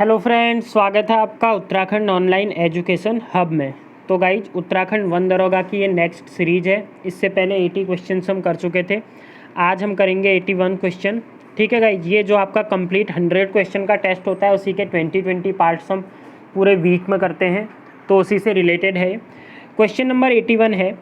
Hello friends, स्वागत है आपका उत्तराखंड ऑनलाइन एजुकेशन हब में। तो गाइज, उत्तराखंड वन दरोगा की ये नेक्स्ट सीरीज है। इससे पहले 80 क्वेश्चन हम कर चुके थे। आज हम करेंगे 81 क्वेश्चन। ठीक है गाइज, ये जो आपका कंप्लीट 100 क्वेश्चन का टेस्ट होता है उसी के 20 पार्ट्स हम पूरे वीक में करते हैं, तो उसी से रिलेटेड है। क्वेश्चन नंबर 81 है,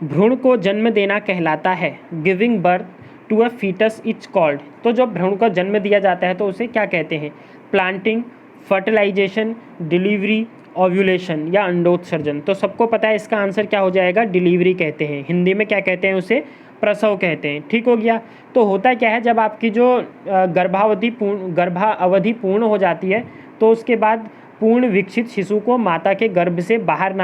भ्रूण को जन्म देना कहलाता है। Giving birth to a foetus is called. तो जब भ्रूण को जन्म दिया जाता है तो उसे क्या कहते हैं? प्लांटिंग, फर्टिलाइजेशन, डिलीवरी, ओव्यूलेशन या अंडोत्सर्जन। तो सबको पता है इसका आंसर क्या हो जाएगा? डिलीवरी कहते हैं। हिंदी में क्या कहते हैं उसे? प्रसव कहते हैं। ठीक हो गया। तो होता क्या है, जब आपकी जो गर्भावधि पूर्ण हो जाती है तो उसके बाद पूर्ण विकसित शिशु को माता के गर्भ से बाहर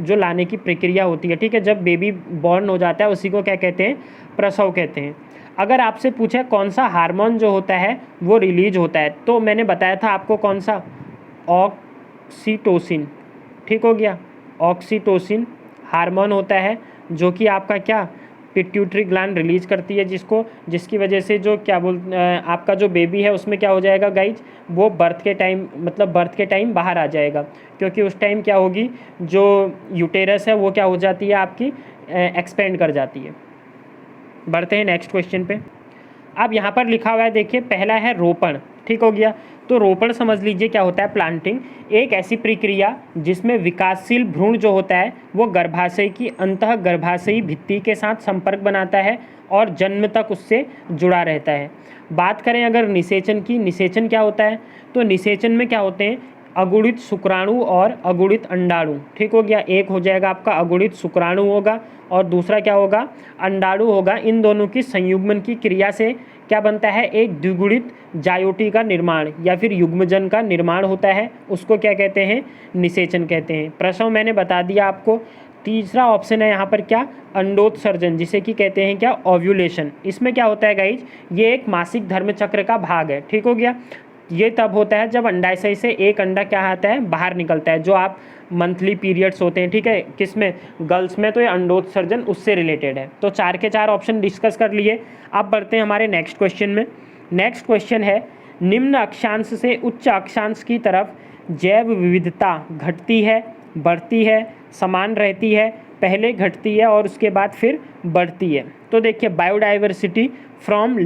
जो लाने की प्रक्रिया होती है। ठीक है, जब बेबी बॉर्न हो जाता है उसी को क्या कहते हैं? प्रसव कहते हैं। अगर आपसे पूछे कौन सा हार्मोन जो होता है वो रिलीज होता है, तो मैंने बताया था आपको कौन सा? ऑक्सीटोसिन। ठीक हो गया। ऑक्सीटोसिन हार्मोन होता है जो कि आपका क्या? पिट्यूटरी ग्लैंड रिलीज करती है, जिसकी वजह से जो आपका जो बेबी है उसमें क्या हो जाएगा गाइज? वो बर्थ के टाइम बाहर आ जाएगा, क्योंकि उस टाइम क्या होगी, जो यूटेरस है वो क्या हो जाती है आपकी? एक्सपेंड कर जाती है। बढ़ते हैं नेक्स्ट क्वेश्चन पे। अब यहाँ पर लिखा हुआ है, देखिए, पहला है रोपण। ठीक हो गया। तो रोपण समझ लीजिए क्या होता है? प्लांटिंग एक ऐसी प्रक्रिया जिसमें विकासशील भ्रूण जो होता है वो गर्भाशय की अंतः गर्भाशयी भित्ति के साथ संपर्क बनाता है और जन्म तक उससे जुड़ा रहता है। बात करें अगर निषेचन की, निषेचन क्या होता है? तो निषेचन में क्या होते हैं? अगुणित शुक्राणु और अगुणित अंडाणु। ठीक हो गया। एक हो जाएगा आपका अगुणित शुक्राणु होगा और दूसरा क्या होगा? अंडाणु होगा। इन दोनों की संयुग्मन की क्रिया से क्या बनता है? एक द्विगुणित जायोटी का निर्माण या फिर युग्मजन का निर्माण होता है। उसको क्या कहते हैं? निषेचन कहते हैं। प्रसव मैंने बता दिया आपको। तीसरा ऑप्शन है यहाँ पर क्या? अंडोत्सर्जन, जिसे कि कहते हैं क्या? ओव्यूलेशन। इसमें क्या होता है गाइज? ये एक मासिक धर्म चक्र का भाग है। ठीक हो गया। ये तब होता है जब अंडाशय से एक अंडा क्या आता है? बाहर निकलता है। जो आप मंथली पीरियड्स होते हैं, ठीक है, किसमें? गर्ल्स में। तो ये अंडोत्सर्जन उससे रिलेटेड है। तो 4 के 4 ऑप्शन डिस्कस कर लिए। अब बढ़ते हैं हमारे नेक्स्ट क्वेश्चन में। नेक्स्ट क्वेश्चन है, निम्न अक्षांश से उच्च अक्षांश की तरफ जैव विविधता घटती है, बढ़ती है, समान रहती है, पहले घटती है और उसके बाद फिर बढ़ती है? तो देखिए, biodiversity from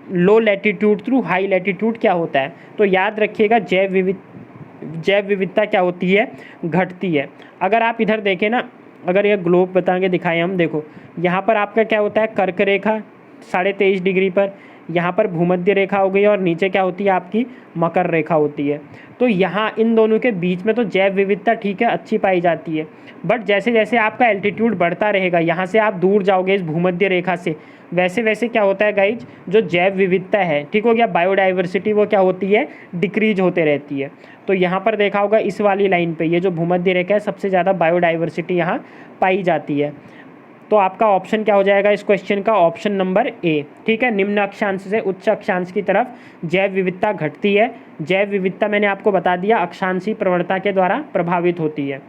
low latitude through high latitude क्या होता है? तो याद रखिएगा, जैव विविधता क्या होती है? घटती है। अगर आप इधर देखें ना, अगर ये ग्लोब बता के दिखाएं हम, देखो यहाँ पर आपका क्या होता है? कर्क रेखा 23.5 डिग्री पर, यहाँ पर भूमध्य रेखा हो गई और नीचे क्या होती है आपकी? मकर रेखा होती है। तो यहाँ इन दोनों के बीच में तो जैव विविधता ठीक है अच्छी पाई जाती है, बट जैसे जैसे आपका एल्टीट्यूड बढ़ता रहेगा, यहाँ से आप दूर जाओगे इस भूमध्य रेखा से, वैसे वैसे क्या होता है गाइज? जो जैव विविधता है, ठीक हो गया, बायोडाइवर्सिटी, वो क्या होती है? डिक्रीज होते रहती है। तो यहाँ पर देखा होगा इस वाली लाइन पे, ये जो भूमध्य रेखा है, सबसे ज़्यादा बायोडाइवर्सिटी यहाँ पाई जाती है। तो आपका ऑप्शन क्या हो जाएगा इस क्वेश्चन का? Option number A. ठीक है, निम्न अक्षांश से उच्च अक्षांश की तरफ जैव विविधता घटती है। जैव विविधता मैंने आपको बता दिया अक्षांशीय प्रवणता के द्वारा प्रभावित होती है।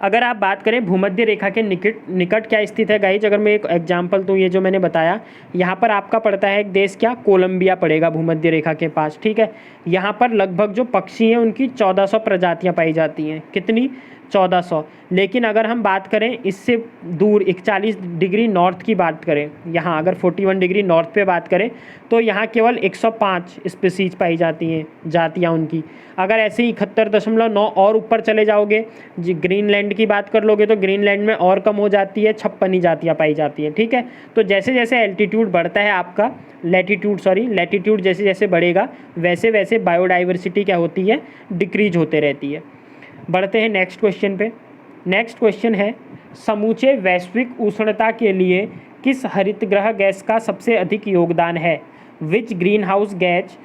अगर आप बात करें भूमध्य रेखा के निकट क्या स्थित है गाइज, अगर मैं एक एग्जांपल दूँ, ये जो मैंने बताया, यहाँ पर आपका पड़ता है एक देश, क्या? कोलंबिया पड़ेगा भूमध्य रेखा के पास। ठीक है, यहाँ पर लगभग जो पक्षी हैं उनकी 1400 प्रजातियाँ पाई जाती हैं। कितनी? 1400। लेकिन अगर हम बात करें इससे दूर 41 डिग्री नॉर्थ की बात करें, यहाँ अगर 41 डिग्री नॉर्थ पे बात करें तो यहाँ केवल 105 स्पीसीज पाई जाती हैं, जातियाँ उनकी। अगर ऐसे ही 71.9 और ऊपर चले जाओगे, जी ग्रीनलैंड की बात कर लोगे तो ग्रीनलैंड में और कम हो जाती है, 56 ही जातियाँ पाई जाती हैं। ठीक है, तो जैसे जैसे एल्टीट्यूड बढ़ता है आपका, लैटिट्यूड जैसे जैसे बढ़ेगा वैसे वैसे बायोडाइवर्सिटी क्या होती है? डिक्रीज होते रहती है। बढ़ते हैं नेक्स्ट क्वेश्चन पे। नेक्स्ट क्वेश्चन है, समूचे वैश्विक उष्णता के लिए किस हरितगृह गैस का सबसे अधिक योगदान है? Which greenhouse gas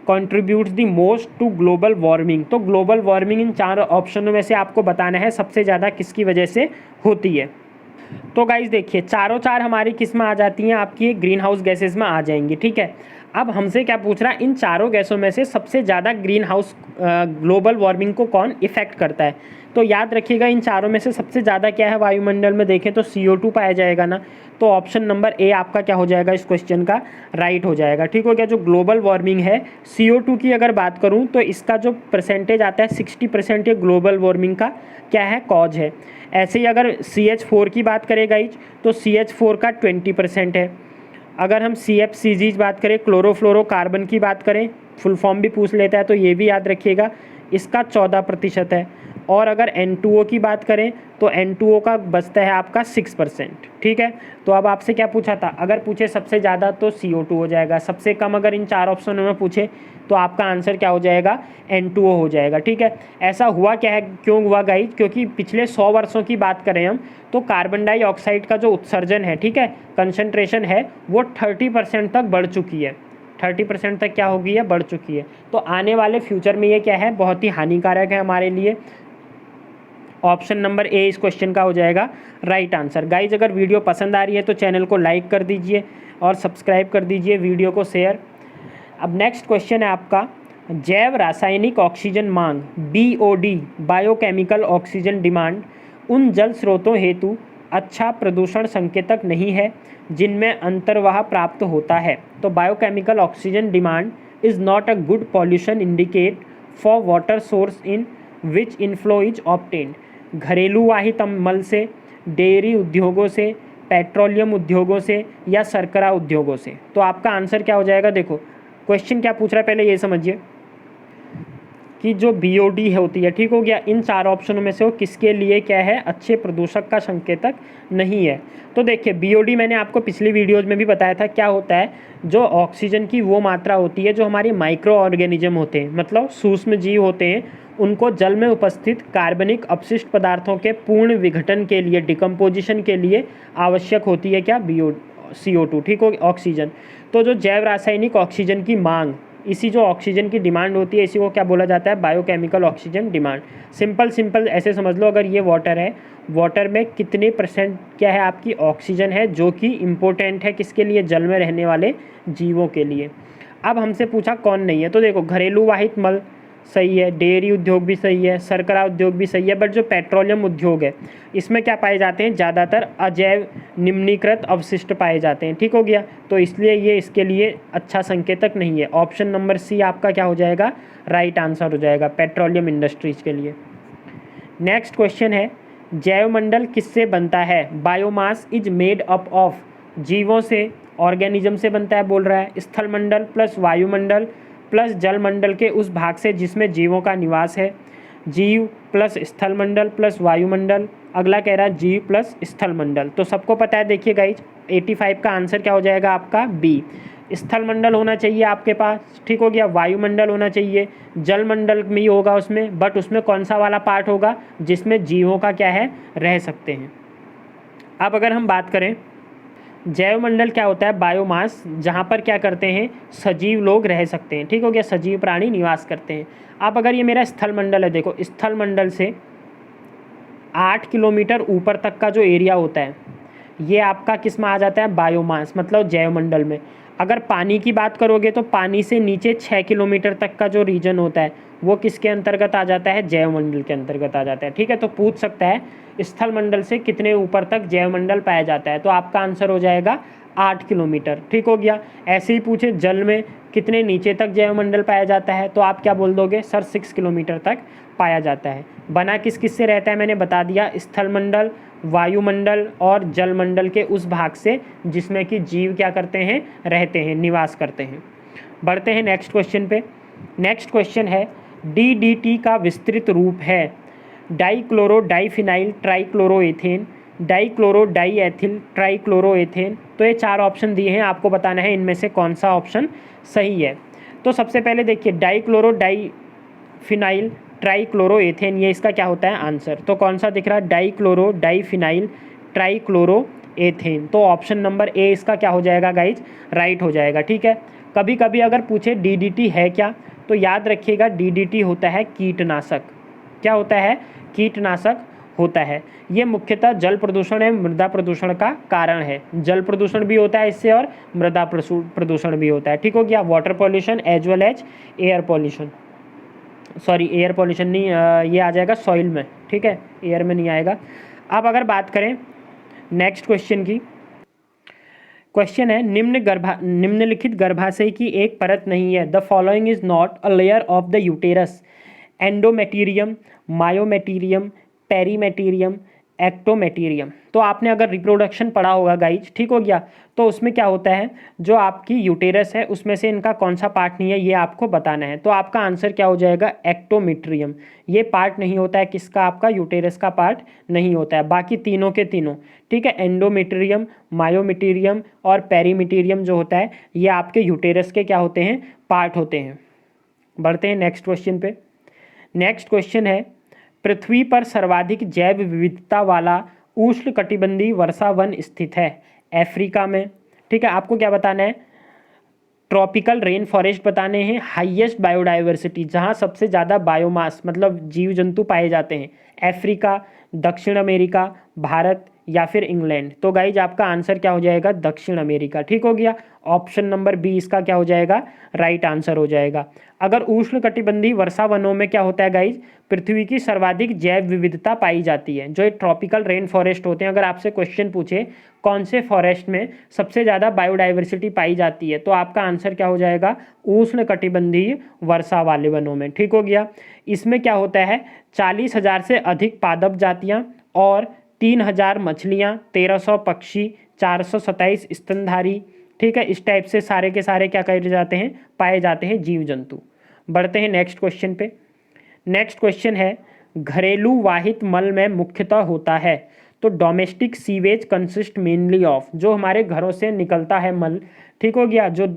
contributes the most to global warming? तो ग्लोबल वार्मिंग इन 4 ऑप्शनों में से आपको बताना है सबसे ज़्यादा किसकी वजह से होती है। तो गाइज देखिए, चारों चार हमारी किस में आ जाती हैं? आपकी ग्रीन हाउस गैसेज में आ जाएंगी। ठीक है, अब हमसे क्या पूछ रहा है, इन चारों गैसों में से सबसे ज़्यादा ग्रीन हाउस ग्लोबल वार्मिंग को कौन इफेक्ट करता है। तो याद रखिएगा इन चारों में से सबसे ज़्यादा क्या है वायुमंडल में, देखें तो CO2 पाया जाएगा ना। तो ऑप्शन नंबर ए आपका क्या हो जाएगा इस क्वेश्चन का राइट हो जाएगा। ठीक हो गया। जो ग्लोबल वार्मिंग है CO2 की अगर बात करूँ तो इसका जो परसेंटेज आता है 60% ये ग्लोबल वार्मिंग का क्या है कॉज है। ऐसे ही अगर CH4 की बात करें गाइज तो CH4 का 20% है। अगर हम CFCG बात करें क्लोरोफ्लोरोकार्बन की बात करें, फुल फॉर्म भी पूछ लेता है तो ये भी याद रखिएगा, इसका 14% है। और अगर N2O की बात करें तो N2O का बचता है आपका 6%। ठीक है। तो अब आपसे क्या पूछा था, अगर पूछे सबसे ज़्यादा तो CO2 हो जाएगा, सबसे कम अगर इन चार ऑप्शनों में पूछे तो आपका आंसर क्या हो जाएगा N2O हो जाएगा। ठीक है। ऐसा हुआ क्या है, क्यों हुआ गाइज, क्योंकि पिछले 100 वर्षों की बात करें हम तो कार्बन डाइऑक्साइड का जो उत्सर्जन है, ठीक है, कंसंट्रेशन है वो 30% तक बढ़ चुकी है। 30% तक क्या हो गई है, बढ़ चुकी है। तो आने वाले फ्यूचर में ये क्या है, बहुत ही हानिकारक है हमारे लिए। ऑप्शन नंबर ए इस क्वेश्चन का हो जाएगा राइट आंसर। गाइज अगर वीडियो पसंद आ रही है तो चैनल को लाइक कर दीजिए और सब्सक्राइब कर दीजिए, वीडियो को शेयर। अब नेक्स्ट क्वेश्चन है आपका, जैव रासायनिक ऑक्सीजन मांग BOD बायोकेमिकल ऑक्सीजन डिमांड उन जल स्रोतों हेतु अच्छा प्रदूषण संकेतक नहीं है जिनमें अंतर्वाह प्राप्त होता है। तो biochemical oxygen demand is not a good pollution indicate for water source in which inflow is obtained. घरेलू वाहित मल से, डेयरी उद्योगों से, पेट्रोलियम उद्योगों से या शर्करा उद्योगों से। तो आपका आंसर क्या हो जाएगा, देखो क्वेश्चन क्या पूछ रहा है पहले ये समझिए कि जो BOD होती है, ठीक हो गया, इन चार ऑप्शनों में से वो किसके लिए क्या है, अच्छे प्रदूषक का संकेतक नहीं है। तो देखिए BOD मैंने आपको पिछली वीडियोज़ में भी बताया था क्या होता है, जो ऑक्सीजन की वो मात्रा होती है जो हमारी माइक्रो ऑर्गेनिज्म होते हैं, मतलब सूक्ष्म जीव होते हैं, उनको जल में उपस्थित कार्बनिक अपशिष्ट पदार्थों के पूर्ण विघटन के लिए, डिकम्पोजिशन के लिए आवश्यक होती है क्या, CO2। ठीक हो, ऑक्सीजन। तो जो जैव रासायनिक ऑक्सीजन की मांग, इसी जो ऑक्सीजन की डिमांड होती है, इसी को क्या बोला जाता है, बायोकेमिकल ऑक्सीजन डिमांड। सिंपल ऐसे समझ लो, अगर ये वाटर है, वाटर में कितने % क्या है आपकी ऑक्सीजन है, जो कि इम्पोर्टेंट है किसके लिए, जल में रहने वाले जीवों के लिए। अब हमसे पूछा कौन नहीं है, तो देखो घरेलू वाहित मल सही है, डेयरी उद्योग भी सही है, शर्करा उद्योग भी सही है, बट जो पेट्रोलियम उद्योग है इसमें क्या पाए जाते हैं, ज़्यादातर अजैव निम्नीकृत अवशिष्ट पाए जाते हैं। ठीक हो गया। तो इसलिए ये इसके लिए अच्छा संकेतक नहीं है। ऑप्शन नंबर सी आपका क्या हो जाएगा, राइट आंसर हो जाएगा पेट्रोलियम इंडस्ट्रीज के लिए। नेक्स्ट क्वेश्चन है, जैवमंडल किससे बनता है, biomass is made up of, जीवों से, ऑर्गेनिज्म से बनता है बोल रहा है, स्थलमंडल प्लस वायुमंडल प्लस जलमंडल के उस भाग से जिसमें जीवों का निवास है, जीव प्लस स्थलमंडल प्लस वायुमंडल, अगला कह रहा है जीव प्लस स्थलमंडल। तो सबको पता है, देखिए गाइज 85 का आंसर क्या हो जाएगा आपका बी, स्थलमंडल होना चाहिए आपके पास। ठीक हो गया। वायुमंडल होना चाहिए, जलमंडल भी होगा उसमें, बट उसमें कौन सा वाला पार्ट होगा, जिसमें जीवों का क्या है, रह सकते हैं। अब अगर हम बात करें, जैवमंडल क्या होता है, बायोमास, जहाँ पर क्या करते हैं, सजीव लोग रह सकते हैं। ठीक हो गया, सजीव प्राणी निवास करते हैं। अब अगर ये मेरा स्थलमंडल है, देखो स्थलमंडल से 8 किलोमीटर ऊपर तक का जो एरिया होता है ये आपका किस में आ जाता है, बायोमास, मतलब जैवमंडल में। अगर पानी की बात करोगे तो पानी से नीचे 6 किलोमीटर तक का जो रीजन होता है वो किसके अंतर्गत आ जाता है, जैवमंडल के अंतर्गत आ जाता है। ठीक है। तो पूछ सकता है स्थलमंडल से कितने ऊपर तक जैवमंडल पाया जाता है, तो आपका आंसर हो जाएगा 8 किलोमीटर। ठीक हो गया। ऐसे ही पूछे जल में कितने नीचे तक जैवमंडल पाया जाता है, तो आप क्या बोल दोगे, सर 6 किलोमीटर तक पाया जाता है। बना किस किस से रहता है मैंने बता दिया, स्थलमंडल, वायुमंडल और जलमंडल के उस भाग से जिसमें कि जीव क्या करते हैं, रहते हैं, निवास करते हैं। बढ़ते हैं नेक्स्ट क्वेश्चन पे। नेक्स्ट क्वेश्चन है, DDT का विस्तृत रूप है डाइक्लोरो डाइफिनाइल ट्राइक्लोरोएथेन, डाइक्लोरो डाइएथिल ट्राइक्लोरोएथेन। तो ये 4 ऑप्शन दिए हैं, आपको बताना है इनमें से कौन सा ऑप्शन सही है। तो सबसे पहले देखिए डाइक्लोरो डाइफिनाइल ट्राइक्लोरोएथेन, ये इसका क्या होता है आंसर। तो कौन सा दिख रहा है, डाइक्लोरो डाइफिनाइल ट्राइक्लोरोएथेन। तो ऑप्शन नंबर ए इसका क्या हो जाएगा गाइज, राइट हो जाएगा। ठीक है। कभी कभी अगर पूछे DDT है क्या, तो याद रखिएगा DDT होता है कीटनाशक। क्या होता है, कीटनाशक होता है। ये मुख्यतः जल प्रदूषण एवं मृदा प्रदूषण का कारण है। जल प्रदूषण भी होता है इससे और मृदा प्रदूषण भी होता है। ठीक हो गया, water pollution as well as air pollution, sorry air pollution नहीं, ये आ जाएगा सॉइल में, ठीक है, एयर में नहीं आएगा। अब अगर बात करें नेक्स्ट क्वेश्चन की, क्वेश्चन है निम्नलिखित गर्भाशय की एक परत नहीं है। The following is not a layer of the uterus. Endometrium, myometrium, perimetrium, ectometrium. तो आपने अगर रिप्रोडक्शन पढ़ा होगा गाइज, ठीक हो गया, तो उसमें क्या होता है, जो आपकी यूटेरस है उसमें से इनका कौन सा पार्ट नहीं है ये आपको बताना है। तो आपका आंसर क्या हो जाएगा, एक्टोमेट्रियम। ये पार्ट नहीं होता है किसका, आपका यूटेरस का पार्ट नहीं होता है, बाकी तीनों के तीनों, ठीक है, एंडोमेट्रियम, मायोमेटीरियम और पेरीमेटीरियम जो होता है ये आपके यूटेरस के क्या होते हैं, पार्ट होते हैं। बढ़ते हैं नेक्स्ट क्वेश्चन पे। नेक्स्ट क्वेश्चन है, पृथ्वी पर सर्वाधिक जैव विविधता वाला उष्णकटिबंधीय वर्षा वन स्थित है अफ्रीका में। ठीक है, आपको क्या बताना है, ट्रॉपिकल रेन फॉरेस्ट बताने हैं, हाईएस्ट बायोडाइवर्सिटी जहाँ सबसे ज़्यादा बायोमास मतलब जीव जंतु पाए जाते हैं, अफ्रीका, दक्षिण अमेरिका, भारत या फिर इंग्लैंड। तो गाइज आपका आंसर क्या हो जाएगा, दक्षिण अमेरिका। ठीक हो गया, ऑप्शन नंबर बी इसका क्या हो जाएगा, राइट आंसर हो जाएगा। अगर उष्णकटिबंधीय वर्षा वनों में क्या होता है गाइज, पृथ्वी की सर्वाधिक जैव विविधता पाई जाती है। जो एक ट्रॉपिकल रेन फॉरेस्ट होते हैं, अगर आपसे क्वेश्चन पूछे कौन से फॉरेस्ट में सबसे ज़्यादा बायोडाइवर्सिटी पाई जाती है, तो आपका आंसर क्या हो जाएगा, उष्णकटिबंधीय वर्षा वाले वनों में। ठीक हो गया, इसमें क्या होता है, 40,000 से अधिक पादप जातियाँ और 3,000 मछलियाँ, 1,300 पक्षी, 427 स्तनधारी, ठीक है, इस टाइप से सारे के सारे क्या करे जाते हैं, पाए जाते हैं जीव जंतु। बढ़ते हैं नेक्स्ट क्वेश्चन पे। नेक्स्ट क्वेश्चन है, घरेलू वाहित मल में मुख्यतः होता है। तो domestic sewage consist mainly of, जो हमारे घरों से निकलता है मल, ठीक हो गया, जो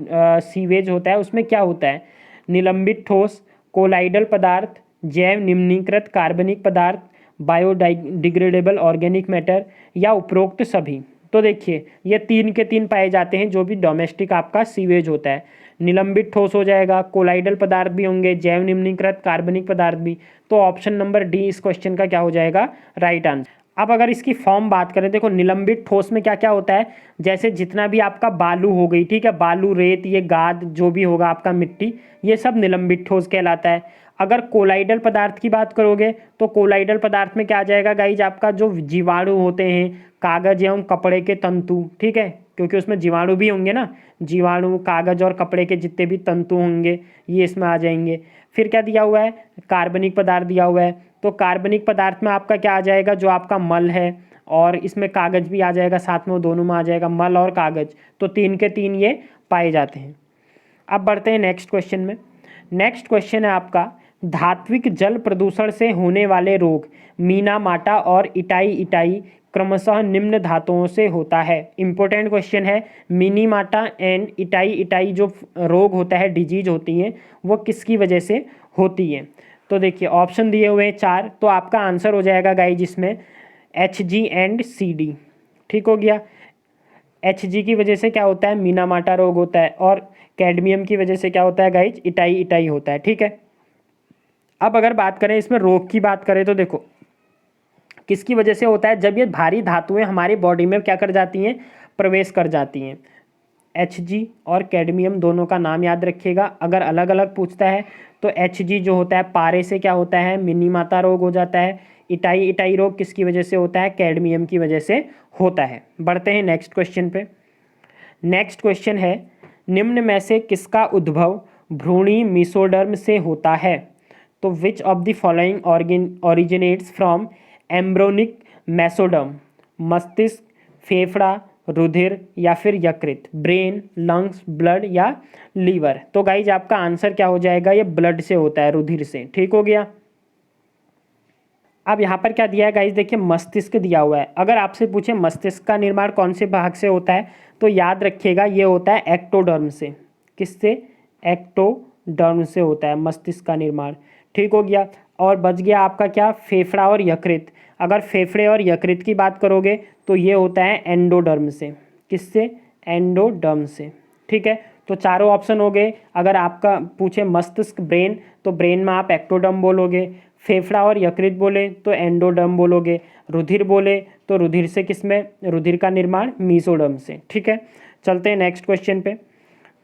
सीवेज होता है उसमें क्या होता है, निलंबित ठोस, कोलाइडल पदार्थ, जैव निम्नीकृत कार्बनिक पदार्थ, बायोडिग्रेडेबल ऑर्गेनिक मैटर या उपरोक्त सभी। तो देखिए ये तीन के तीन पाए जाते हैं जो भी डोमेस्टिक आपका सीवेज होता है। निलंबित ठोस हो जाएगा, कोलाइडल पदार्थ भी होंगे, जैव निम्नीकृत कार्बनिक पदार्थ भी। तो ऑप्शन नंबर डी इस क्वेश्चन का क्या हो जाएगा, राइट आंसर। अब अगर इसकी फॉर्म बात करें, देखो निलंबित ठोस में क्या क्या होता है, जैसे जितना भी आपका बालू हो गई, ठीक है, बालू, रेत, ये गाद जो भी होगा आपका मिट्टी, ये सब निलंबित ठोस कहलाता है। अगर कोलाइडल पदार्थ की बात करोगे तो कोलाइडल पदार्थ में क्या आ जाएगा गाइज, आपका जो जीवाणु होते हैं, कागज एवं कपड़े के तंतु, ठीक है, क्योंकि उसमें जीवाणु भी होंगे ना, जीवाणु, कागज और कपड़े के जितने भी तंतु होंगे ये इसमें आ जाएंगे। फिर क्या दिया हुआ है, कार्बनिक पदार्थ दिया हुआ है। तो कार्बनिक पदार्थ में आपका क्या आ जाएगा, जो आपका मल है, और इसमें कागज भी आ जाएगा साथ में, वो दोनों में आ जाएगा मल और कागज। तो तीन के तीन ये पाए जाते हैं। अब बढ़ते हैं नेक्स्ट क्वेश्चन में। नेक्स्ट क्वेश्चन है आपका, धात्विक जल प्रदूषण से होने वाले रोग मीनामाटा और इटाई इटाई क्रमशः निम्न धातुओं से होता है। इंपॉर्टेंट क्वेश्चन है, मिनीमाटा एंड इटाई इटाई जो रोग होता है, डिजीज होती है, वो किसकी वजह से होती है। तो देखिए ऑप्शन दिए हुए हैं 4, तो आपका आंसर हो जाएगा गाइज इसमें HG एंड CD। ठीक हो गया, HG की वजह से क्या होता है, मीनामाटा रोग होता है, और कैडमियम की वजह से क्या होता है गाइज, इटाई इटाई होता है। ठीक है, अब अगर बात करें इसमें रोग की बात करें तो देखो किसकी वजह से होता है, जब ये भारी धातुएं हमारी बॉडी में क्या कर जाती हैं, प्रवेश कर जाती हैं। HG और कैडमियम दोनों का नाम याद रखिएगा। अगर अलग अलग पूछता है तो HG जो होता है पारे से क्या होता है, मिनीमाता रोग हो जाता है। इटाई इटाई रोग किसकी वजह से होता है, कैडमियम की वजह से होता है। बढ़ते हैं नेक्स्ट क्वेश्चन पे। नेक्स्ट क्वेश्चन है, निम्न में से किसका उद्भव भ्रूणी मीसोडर्म से होता है। तो which of the following originates from embryonic mesoderm, मस्तिष्क, फेफड़ा, रुधिर या फिर यकृत, ब्रेन, लंग्स, ब्लड या लीवर। तो गाइज आपका आंसर क्या हो जाएगा, ये ब्लड से होता है, रुधिर से। ठीक हो गया, अब यहाँ पर क्या दिया है गाइज, देखिए मस्तिष्क दिया हुआ है। अगर आपसे पूछे मस्तिष्क का निर्माण कौन से भाग से होता है, तो याद रखिएगा ये होता है एक्टोडर्म से। किससे, एक्टोडर्म से होता है मस्तिष्क का निर्माण। ठीक हो गया, और बच गया आपका क्या, फेफड़ा और यकृत। अगर फेफड़े और यकृत की बात करोगे तो ये होता है एंडोडर्म से। किससे, एंडोडर्म से। ठीक है, तो चारों ऑप्शन हो गए। अगर आपका पूछे मस्तिष्क, ब्रेन, तो ब्रेन में आप एक्टोडर्म बोलोगे। फेफड़ा और यकृत बोले तो एंडोडर्म बोलोगे, रुधिर बोले तो रुधिर से किसमें, रुधिर का निर्माण मीसोडर्म से। ठीक है, चलते हैं नेक्स्ट क्वेश्चन पे।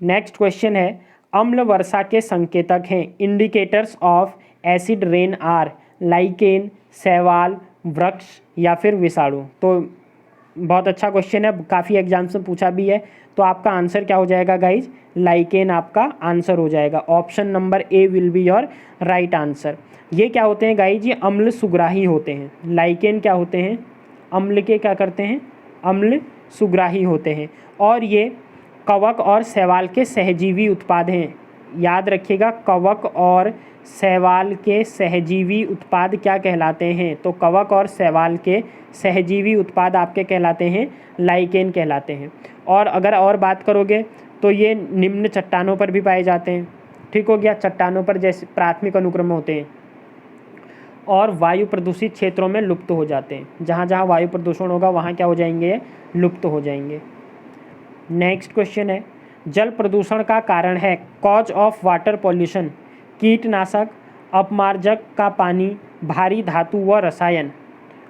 नेक्स्ट क्वेश्चन है, अम्ल वर्षा के संकेतक हैं, indicators of acid rain are lichen, शैवाल, वृक्ष या फिर विषाणु। तो बहुत अच्छा क्वेश्चन है, काफ़ी एग्जाम्स में पूछा भी है। तो आपका आंसर क्या हो जाएगा गाइज, लाइकेन आपका आंसर हो जाएगा। Option number A will be your right answer. ये क्या होते हैं गाइज, ये अम्ल सुग्राही होते हैं। लाइकेन क्या होते हैं, अम्ल के क्या करते हैं, अम्ल सुग्राही होते हैं। और ये कवक और शैवाल के सहजीवी उत्पाद हैं। याद रखिएगा, कवक और शैवाल के सहजीवी उत्पाद क्या कहलाते हैं, तो कवक और शैवाल के सहजीवी उत्पाद आपके कहलाते हैं लाइकेन कहलाते हैं। और अगर और बात करोगे तो ये निम्न चट्टानों पर भी पाए जाते हैं। ठीक हो गया, चट्टानों पर जैसे प्राथमिक अनुक्रम होते हैं, और वायु प्रदूषित क्षेत्रों में लुप्त हो जाते हैं। जहाँ जहाँ वायु प्रदूषण होगा वहाँ क्या हो जाएंगे, लुप्त हो जाएंगे। नेक्स्ट क्वेश्चन है, जल प्रदूषण का कारण है, कॉज ऑफ वाटर पॉल्यूशन, कीटनाशक, अपमार्जक का पानी, भारी धातु व रसायन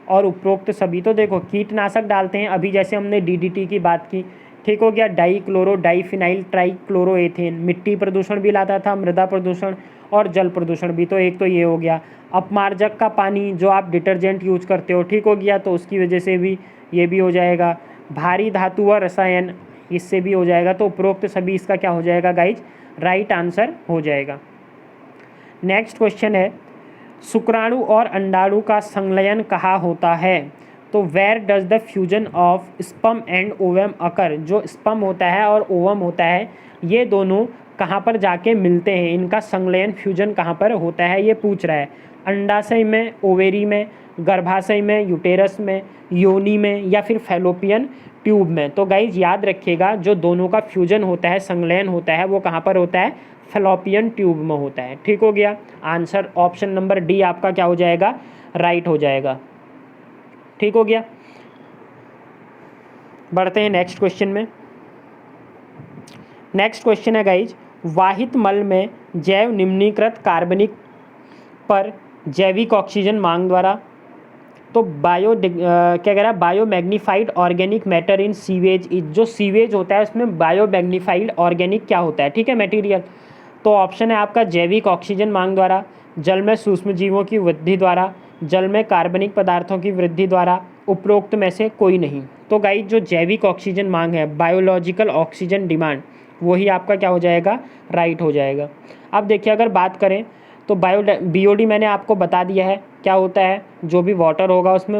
और उपरोक्त सभी। तो देखो, कीटनाशक डालते हैं, अभी जैसे हमने डीडीटी की बात की। ठीक हो गया, डाई क्लोरो डाईफिनाइल ट्राइक्लोरोएथेन, मिट्टी प्रदूषण भी लाता था, मृदा प्रदूषण और जल प्रदूषण भी। तो एक तो ये हो गया। अपमार्जक का पानी, जो आप डिटर्जेंट यूज करते हो, ठीक हो गया, तो उसकी वजह से भी ये भी हो जाएगा। भारी धातु व रसायन, इससे भी हो जाएगा। तो उपरोक्त सभी इसका क्या हो जाएगा गाइज, राइट आंसर हो जाएगा। नेक्स्ट क्वेश्चन है, शुक्राणु और अंडाणु का संलयन कहाँ होता है, तो where does the fusion of sperm and ovum occur. जो स्पर्म होता है और ओवम होता है, ये दोनों कहाँ पर जाके मिलते हैं, इनका संलयन फ्यूजन कहाँ पर होता है, ये पूछ रहा है। अंडाशय में, ओवेरी में, गर्भाशय में, यूटेरस में, योनि में या फिर फैलोपियन ट्यूब में। तो गाइज याद रखिएगा, जो दोनों का फ्यूजन होता है, संलयन होता है, वो कहाँ पर होता है, फैलोपियन ट्यूब में होता है। ठीक हो गया, आंसर ऑप्शन नंबर डी आपका क्या हो जाएगा, राइट हो जाएगा। ठीक हो गया, बढ़ते हैं नेक्स्ट क्वेश्चन में। नेक्स्ट क्वेश्चन है गाइज, वाहित मल में जैव निम्नीकृत कार्बनिक पर जैविक ऑक्सीजन मांग द्वारा। तो क्या कह रहा है, bio magnified organic matter in sewage is. जो सीवेज होता है उसमें बायो मैग्नीफाइड ऑर्गेनिक क्या होता है, ठीक है, मटेरियल। तो ऑप्शन है आपका जैविक ऑक्सीजन मांग द्वारा, जल में सूक्ष्म जीवों की वृद्धि द्वारा, जल में कार्बनिक पदार्थों की वृद्धि द्वारा, उपरोक्त में से कोई नहीं। तो गाइस जो जैविक ऑक्सीजन मांग है, बायोलॉजिकल ऑक्सीजन डिमांड, वही आपका क्या हो जाएगा, राइट हो जाएगा। अब देखिए, अगर बात करें तो बीओडी मैंने आपको बता दिया है क्या होता है। जो भी वाटर होगा उसमें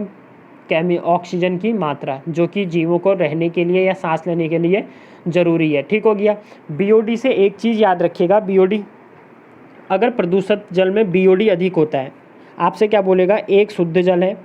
ऑक्सीजन की मात्रा, जो कि जीवों को रहने के लिए या सांस लेने के लिए ज़रूरी है। ठीक हो गया। बीओडी से एक चीज़ याद रखिएगा, बीओडी अगर प्रदूषित जल में बीओडी अधिक होता है, आपसे क्या बोलेगा, एक शुद्ध जल है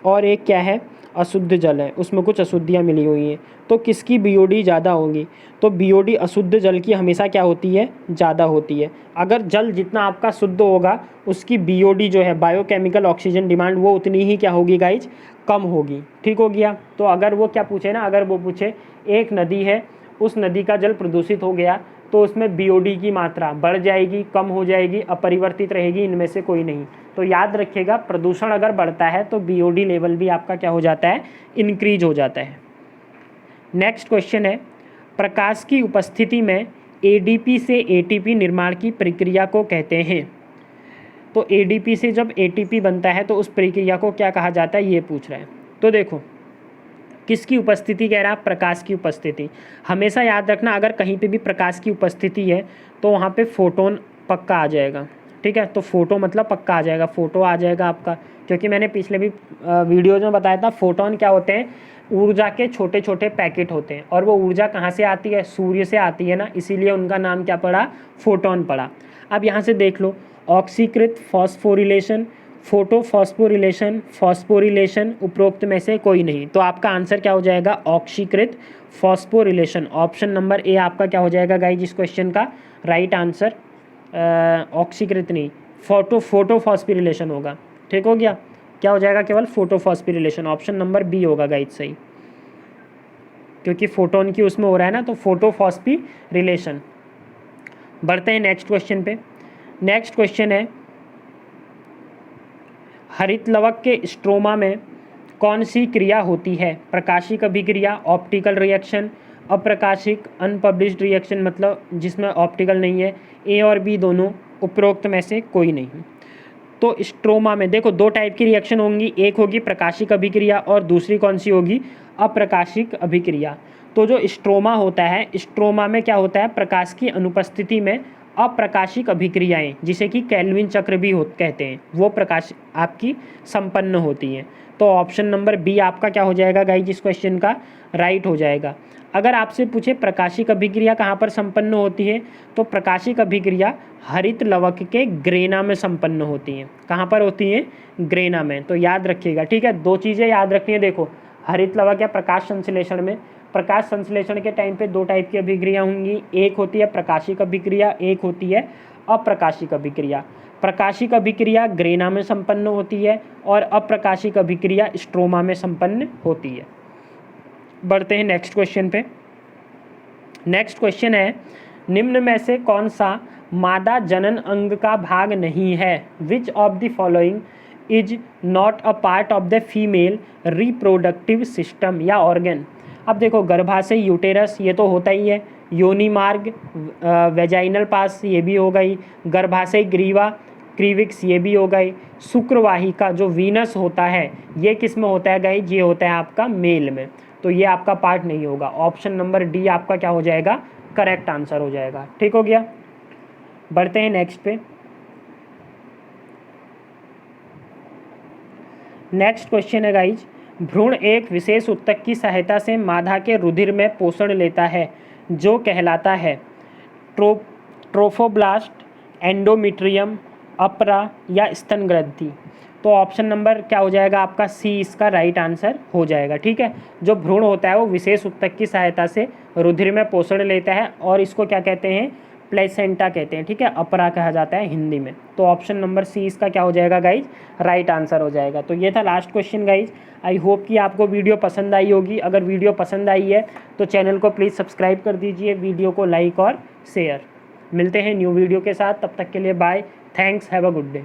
और एक क्या है, अशुद्ध जल है, उसमें कुछ अशुद्धियाँ मिली हुई हैं, तो किसकी बीओडी ज़्यादा होगी। तो बीओडी अशुद्ध जल की हमेशा क्या होती है, ज़्यादा होती है। अगर जल जितना आपका शुद्ध होगा, उसकी बीओडी जो है, बायोकेमिकल ऑक्सीजन डिमांड, वो उतनी ही क्या होगी गाइज, कम होगी। ठीक हो गया। तो अगर वो क्या पूछे ना, अगर वो पूछे एक नदी है, उस नदी का जल प्रदूषित हो गया, तो उसमें बीओडी की मात्रा बढ़ जाएगी, कम हो जाएगी, अपरिवर्तित रहेगी, इनमें से कोई नहीं। तो याद रखिएगा, प्रदूषण अगर बढ़ता है तो बीओडी लेवल भी आपका क्या हो जाता है, इंक्रीज हो जाता है। नेक्स्ट क्वेश्चन है, प्रकाश की उपस्थिति में एडीपी से एटीपी निर्माण की प्रक्रिया को कहते हैं। तो एडीपी से जब एटीपी बनता है तो उस प्रक्रिया को क्या कहा जाता है, ये पूछ रहा है। तो देखो, किसकी उपस्थिति कह रहा है, प्रकाश की उपस्थिति। हमेशा याद रखना, अगर कहीं पे भी प्रकाश की उपस्थिति है तो वहाँ पे फोटोन पक्का आ जाएगा। ठीक है, तो फोटो मतलब पक्का आ जाएगा, फोटो आ जाएगा आपका, क्योंकि मैंने पिछले भी वीडियोज में बताया था, फोटोन क्या होते हैं, ऊर्जा के छोटे छोटे पैकेट होते हैं, और वो ऊर्जा कहाँ से आती है, सूर्य से आती है ना, इसीलिए उनका नाम क्या पड़ा, फोटोन पड़ा। अब यहाँ से देख लो, ऑक्सीकृत, फॉस्फोरिलेशन, फोटो फॉस्फोरिलेशन, फॉस्फोरिलेशन, उपरोक्त में से कोई नहीं। तो आपका आंसर क्या हो जाएगा, ऑक्सीकृत फॉस्फोरिलेशन। ऑप्शन नंबर ए आपका क्या हो जाएगा गाइज इस क्वेश्चन का राइट आंसर। ऑक्सीकृत नहीं, फोटो फॉस्फोरिलेशन होगा। ठीक हो गया, क्या हो जाएगा, केवल photophosphorylation. Option number B होगा गाइज सही, क्योंकि फोटोन की उसमें हो रहा है ना, तो फोटो फॉस्फोरिलेशन। बढ़ते हैं नेक्स्ट क्वेश्चन पे। नेक्स्ट क्वेश्चन है, हरित लवक के स्ट्रोमा में कौन सी क्रिया होती है? प्रकाशिक अभिक्रिया, ऑप्टिकल रिएक्शन, अप्रकाशिक अनपब्लिश्ड रिएक्शन, मतलब जिसमें ऑप्टिकल नहीं है। ए और बी दोनों, उपरोक्त में से कोई नहीं। तो स्ट्रोमा में देखो दो टाइप की रिएक्शन होंगी, एक होगी प्रकाशिक अभिक्रिया और दूसरी कौन सी होगी? अप्रकाशिक अभिक्रिया। तो जो स्ट्रोमा होता है, स्ट्रोमा में क्या होता है? प्रकाश की अनुपस्थिति में अप्रकाशिक अभिक्रियाएं, जिसे कि केल्विन चक्र भी कहते हैं, वो प्रकाश आपकी संपन्न होती हैं। तो ऑप्शन नंबर बी आपका क्या हो जाएगा गाइस इस क्वेश्चन का? राइट हो जाएगा। अगर आपसे पूछे प्रकाशिक अभिक्रिया कहाँ पर संपन्न होती है, तो प्रकाशिक अभिक्रिया हरित लवक के ग्रेना में संपन्न होती हैं। कहाँ पर होती हैं? ग्रेना में। तो याद रखिएगा, ठीक है। दो चीज़ें याद रखनी है। देखो हरित लवक या प्रकाश संश्लेषण में, प्रकाश संश्लेषण के टाइम पे दो टाइप की अभिक्रिया होंगी, एक होती है प्रकाशिक अभिक्रिया, एक होती है अप्रकाशिक अभिक्रिया। प्रकाशिक अभिक्रिया ग्रेना में संपन्न होती है और अप्रकाशिक अभिक्रिया स्ट्रोमा में संपन्न होती है। बढ़ते हैं नेक्स्ट क्वेश्चन पे। नेक्स्ट क्वेश्चन है, निम्न में से कौन सा मादा जनन अंग का भाग नहीं है? Which of the following is not a part of the female reproductive system या ऑर्गन? अब देखो गर्भाशय, यूटेरस ये तो होता ही है, योनि मार्ग, वेजाइनल पास ये भी हो गई, गर्भाशय ग्रीवा, क्रीविक्स ये भी हो गई, शुक्रवाहिका जो वीनस होता है ये किस में होता है गाइस? ये होता है आपका मेल में। तो ये आपका पार्ट नहीं होगा। ऑप्शन नंबर डी आपका क्या हो जाएगा? करेक्ट आंसर हो जाएगा। ठीक हो गया। बढ़ते हैं नेक्स्ट पे। नेक्स्ट क्वेश्चन है गाइज, भ्रूण एक विशेष ऊतक की सहायता से मादा के रुधिर में पोषण लेता है जो कहलाता है ट्रोफोब्लास्ट, एंडोमेट्रियम, अपरा या स्तन ग्रंथि। तो ऑप्शन नंबर क्या हो जाएगा आपका? सी इसका राइट आंसर हो जाएगा। ठीक है, जो भ्रूण होता है वो विशेष ऊतक की सहायता से रुधिर में पोषण लेता है और इसको क्या कहते हैं? प्लेसेंटा कहते हैं। ठीक है, अपरा कहा जाता है हिंदी में। तो ऑप्शन नंबर सी इसका क्या हो जाएगा गाइज? राइट आंसर हो जाएगा। तो ये था last question guys. I hope कि आपको वीडियो पसंद आई होगी। अगर वीडियो पसंद आई है तो चैनल को प्लीज़ सब्सक्राइब कर दीजिए, वीडियो को लाइक और शेयर। मिलते हैं न्यू वीडियो के साथ, तब तक के लिए bye, thanks, have a good day.